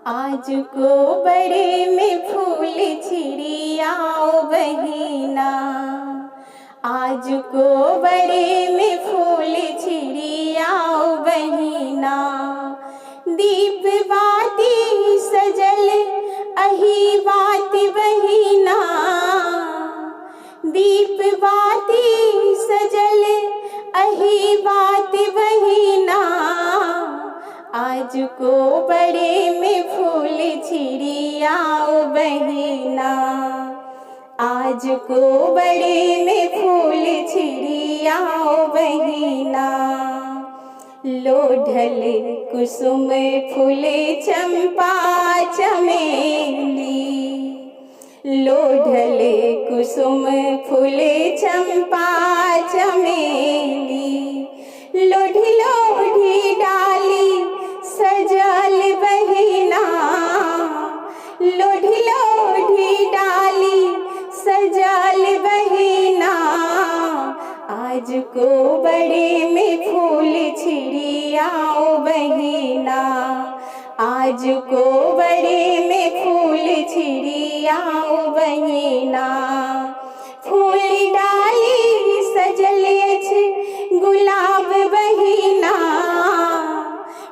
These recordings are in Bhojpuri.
आज को बड़े में फूल छिड़ियाओ बहिना। आज को बड़े में फूल छिड़ियाओ बहिना। दीप बाती सजल अही बात बहिना। दीप बाती सजल अही बात बहिना। आज को बड़े में फूल छिड़ियाओ बहिना। आज को बड़े में फूल छिड़ियाओ बहिना। लोढ़ल कुसुम फूले चंपा चमेली। लोढ़ल कुसुम फूले चंपा चमेली। लोढ़ी लोढ़ी डाली सजल बहिना। लोढ़ी लोढ़ी डाली सजल बहिना। आज को बड़े में फूल छिड़ियाओ बहिना। आज को बड़े में फूल छिड़ियाओ बहिना। फूल डाली सजल अछि गुलाब बहिना।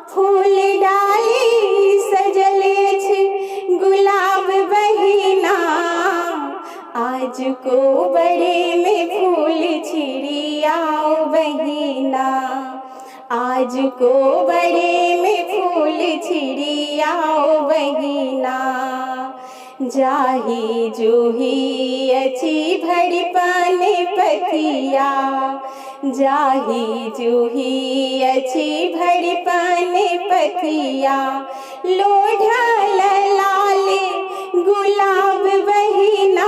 फूल डाली सजल अछि गुलाब बहिना। आज को बड़े में फूल छिड़ियाओ बहिना। आज को बड़े में फूल छिड़ियाओ बहिना। जाही जूही अछि भड़पन पथिया। जाही जूही अछि भड़पन पथिया। लोढ़ल लाल गुलाब बहिना।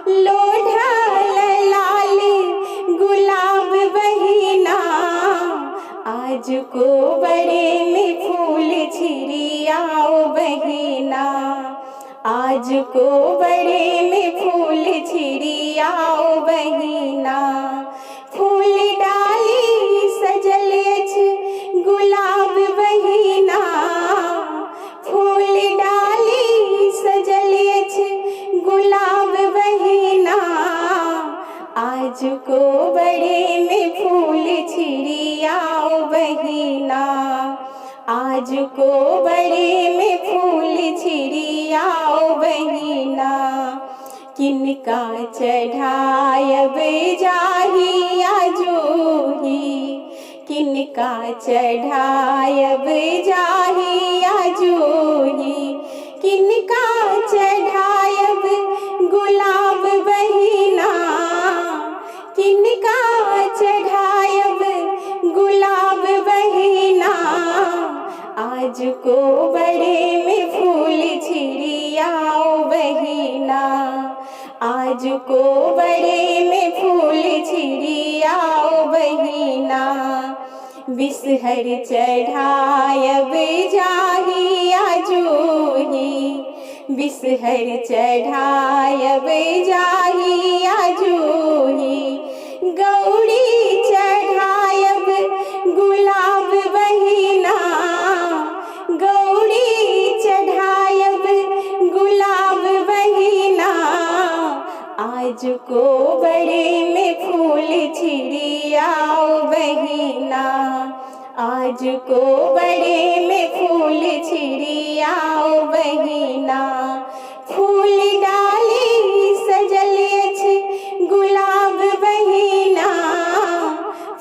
लोढ़ल लाल गुलाब बहिना। आज को बड़े में फूल छिड़ियाओ बहिना। आज को बड़े में फूल छिड़ियाओ बहिना। फूल डाली सजल अछि गुलाब बहिना। फूल डाली सजल अछि गुलाब बहिना। आज को बड़े में फूल छिड़ियाओ बहिना। आज को बड़े में फूल छिड़ियाओ बहिना। किनका चढ़ायब जाही आजूही। किनका चढ़ायब जाही आजूही। किनका चढ़ायब गुलाब बहिना। किनका चढ़ायब गुलाब बहिना। आज को बड़े में फूल छिड़ियाओ बहिना। आज को बड़े में फूल छिड़ियाओ बहिना। बिसहर चढ़ायब जाही आजूही। बिसहर चढ़ायब जाही आजूही। गौरी चढ़ायब गुलाब बहिना। गौरी चढ़ायब गुलाब बहिना। आज को बड़े में फूल छिड़ियाओ बहिना। आज को बड़े में फूल छिड़ियाओ बहिना। फूल डाली सजल अछि गुलाब बहिना।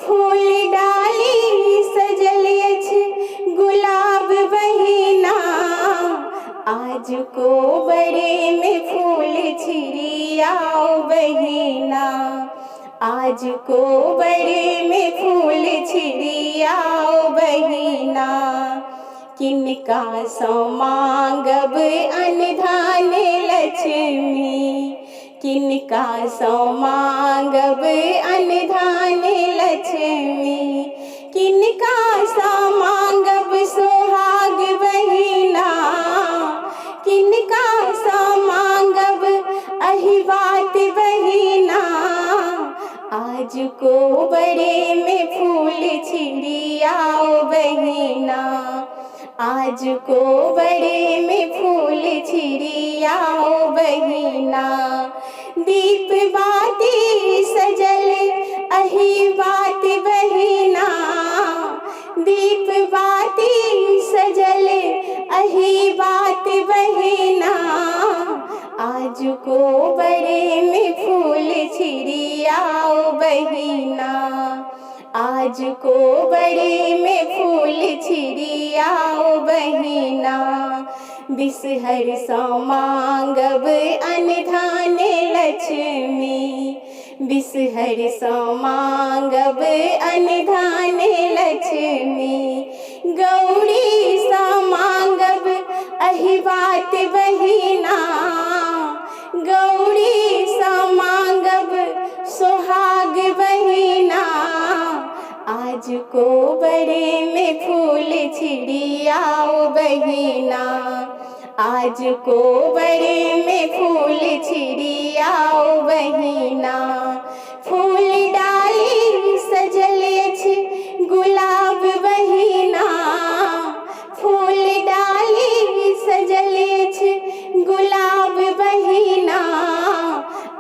फूल डाली सजल अछि गुलाब बहिना। आज को बड़े में फूल छिड़ियाओ बहिना। आज को बड़े में फूल छिड़ियाओ बहिना। किनका सो मांगब अनधन लक्ष्मी। किनका सो मांगब अनधन लक्ष्मी। किनका सो मांगब सोहाग बहिना। किनका सो मांगब अही बात बहिना। आज को बड़े में फूल छिड़ियाओ बहिना। आज को बड़े में फूल छिड़ियाओ बहिना। दीप बाती सजल अही बात बहिना। दीप बाती सजल अही बात बहिना। आज को बड़े में फूल छिड़ियाओ बहिना। आज को बड़े में फूल छिड़ियाओ बहिना। बिसहर सो मांगब अनधान लक्ष्मी। बिसहर सो मांगब अनधान लक्ष्मी। गौरी सा मांगब अही बात बहिना। गौरी सा मांगब सुहाग बहिना। आज को बड़े में फूल छिड़ियाओ बहिना। आज को बड़े में फूल छिड़ियाओ बहिना। फूल डाली सजल अछि गुलाब बहिना। फूल डाली सजल अछि गुलाब बहिना।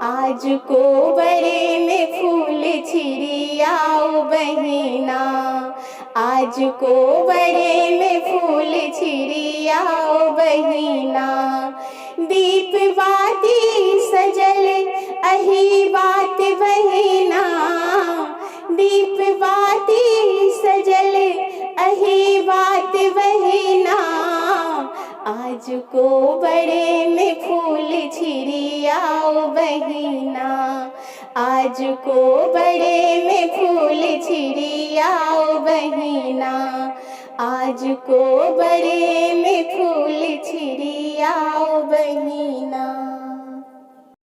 आज को बड़े में फूल छिड़ियाओ बहिना। आज को बड़े में फूल छिड़ियाओ बहिना। दीप बाती सजल अही बात बहिना। दीप बाती सजल अही बात बहिना। आज को बड़े में फूल छिड़ियाओ बहिना। आज को बड़े में फूल छिड़ियाओ बहिना। आज को बड़े